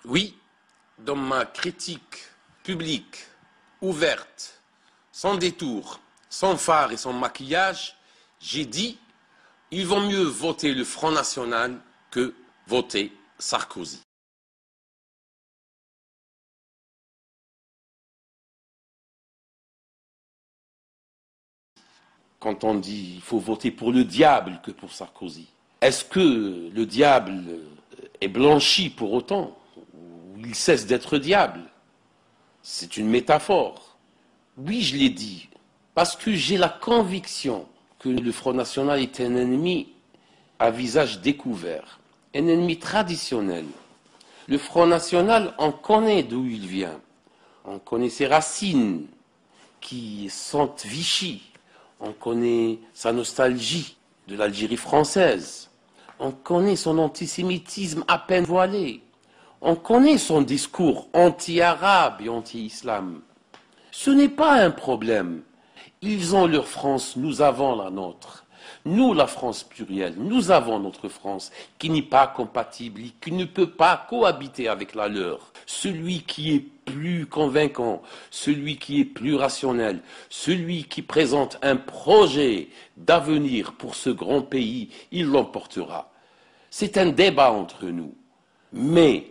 Oui, dans ma critique publique, ouverte, sans détour, sans phare et sans maquillage, j'ai dit il vaut mieux voter le Front National que voter Sarkozy. Quand on dit il faut voter pour le diable que pour Sarkozy, est-ce que le diable est blanchi pour autant ou il cesse d'être diable? C'est une métaphore. Oui, je l'ai dit, parce que j'ai la conviction que le Front National est un ennemi à visage découvert, un ennemi traditionnel. Le Front National, on connaît d'où il vient, on connaît ses racines qui sentent Vichy, on connaît sa nostalgie de l'Algérie française, on connaît son antisémitisme à peine voilé, on connaît son discours anti-arabe et anti-islam. Ce n'est pas un problème. Ils ont leur France, nous avons la nôtre. Nous, la France plurielle, nous avons notre France qui n'est pas compatible, qui ne peut pas cohabiter avec la leur. Celui qui est plus convaincant, celui qui est plus rationnel, celui qui présente un projet d'avenir pour ce grand pays, il l'emportera. C'est un débat entre nous. Mais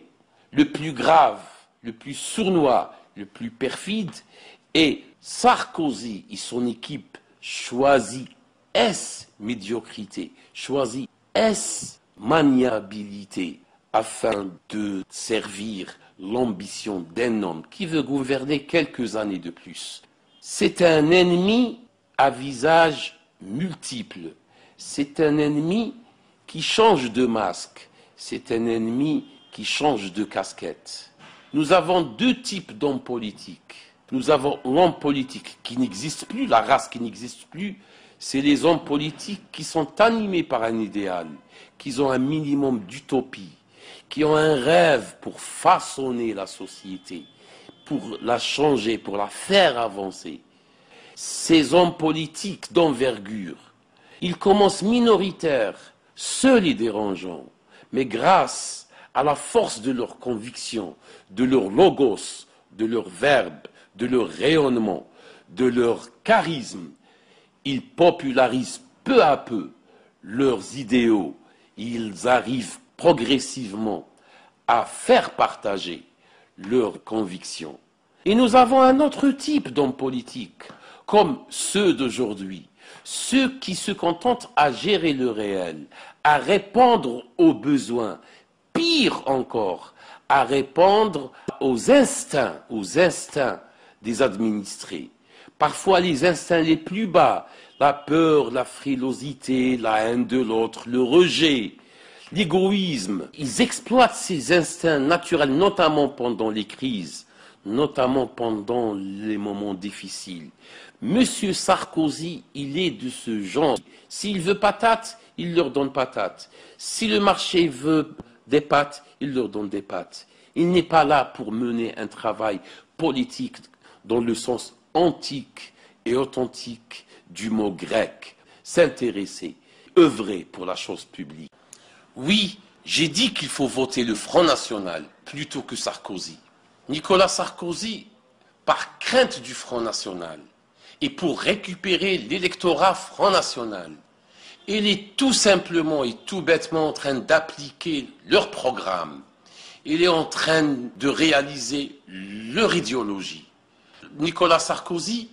le plus grave, le plus sournois, le plus perfide est Sarkozy et son équipe choisit médiocrité, choisit maniabilité afin de servir l'ambition d'un homme qui veut gouverner quelques années de plus. C'est un ennemi à visage multiple. C'est un ennemi qui change de masque. C'est un ennemi qui change de casquette. Nous avons deux types d'hommes politiques. Nous avons l'homme politique qui n'existe plus, la race qui n'existe plus. C'est les hommes politiques qui sont animés par un idéal, qui ont un minimum d'utopie, qui ont un rêve pour façonner la société, pour la changer, pour la faire avancer. Ces hommes politiques d'envergure, ils commencent minoritaires, seuls et dérangeants, mais grâce à la force de leur conviction, de leur logos, de leur verbe, de leur rayonnement, de leur charisme, ils popularisent peu à peu leurs idéaux. Ils arrivent progressivement à faire partager leurs convictions. Et nous avons un autre type d'hommes politiques, comme ceux d'aujourd'hui, ceux qui se contentent à gérer le réel, à répondre aux besoins, pire encore, à répondre aux instincts des administrés. Parfois les instincts les plus bas, la peur, la frilosité, la haine de l'autre, le rejet, l'égoïsme. Ils exploitent ces instincts naturels, notamment pendant les crises, notamment pendant les moments difficiles. Monsieur Sarkozy, il est de ce genre. S'il veut patates, il leur donne patates. Si le marché veut des pâtes, il leur donne des pâtes. Il n'est pas là pour mener un travail politique dans le sens antique et authentique du mot grec. S'intéresser, œuvrer pour la chose publique. Oui, j'ai dit qu'il faut voter le Front National plutôt que Sarkozy. Nicolas Sarkozy, par crainte du Front National et pour récupérer l'électorat Front National, il est tout simplement et tout bêtement en train d'appliquer leur programme. Il est en train de réaliser leur idéologie. Nicolas Sarkozy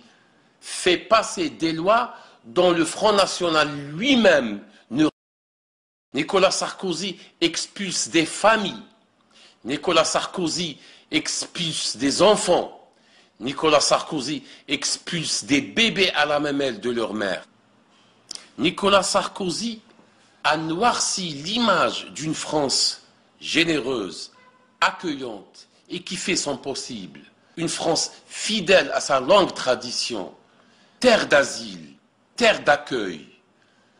fait passer des lois dont le Front National lui-même ne... Nicolas Sarkozy expulse des familles. Nicolas Sarkozy expulse des enfants. Nicolas Sarkozy expulse des bébés à la mamelle de leur mère. Nicolas Sarkozy a noirci l'image d'une France généreuse, accueillante et qui fait son possible. Une France fidèle à sa longue tradition, terre d'asile, terre d'accueil,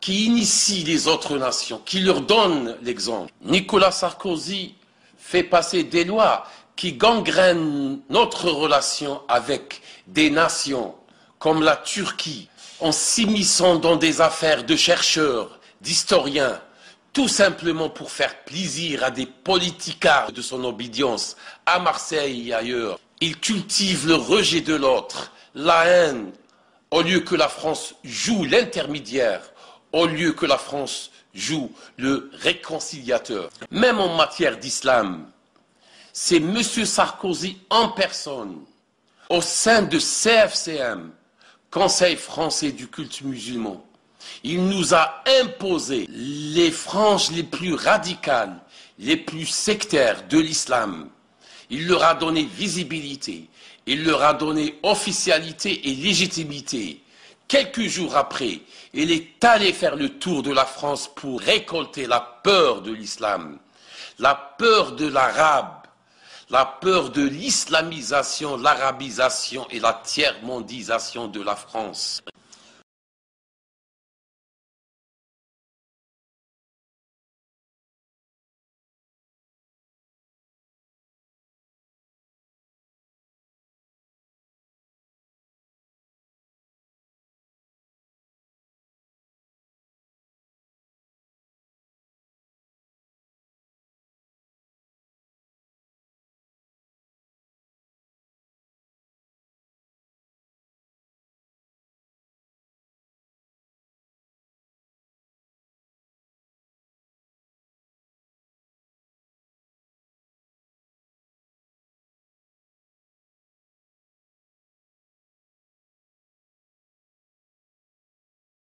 qui initie les autres nations, qui leur donne l'exemple. Nicolas Sarkozy fait passer des lois qui gangrènent notre relation avec des nations comme la Turquie, en s'immisçant dans des affaires de chercheurs, d'historiens, tout simplement pour faire plaisir à des politicards de son obédience à Marseille et ailleurs. Il cultive le rejet de l'autre, la haine, au lieu que la France joue l'intermédiaire, au lieu que la France joue le réconciliateur. Même en matière d'islam, c'est M. Sarkozy en personne, au sein de CFCM, Conseil français du culte musulman. Il nous a imposé les franges les plus radicales, les plus sectaires de l'islam. Il leur a donné visibilité, il leur a donné officialité et légitimité. Quelques jours après, il est allé faire le tour de la France pour récolter la peur de l'islam, la peur de l'arabe, la peur de l'islamisation, l'arabisation et la tiers-mondisation de la France.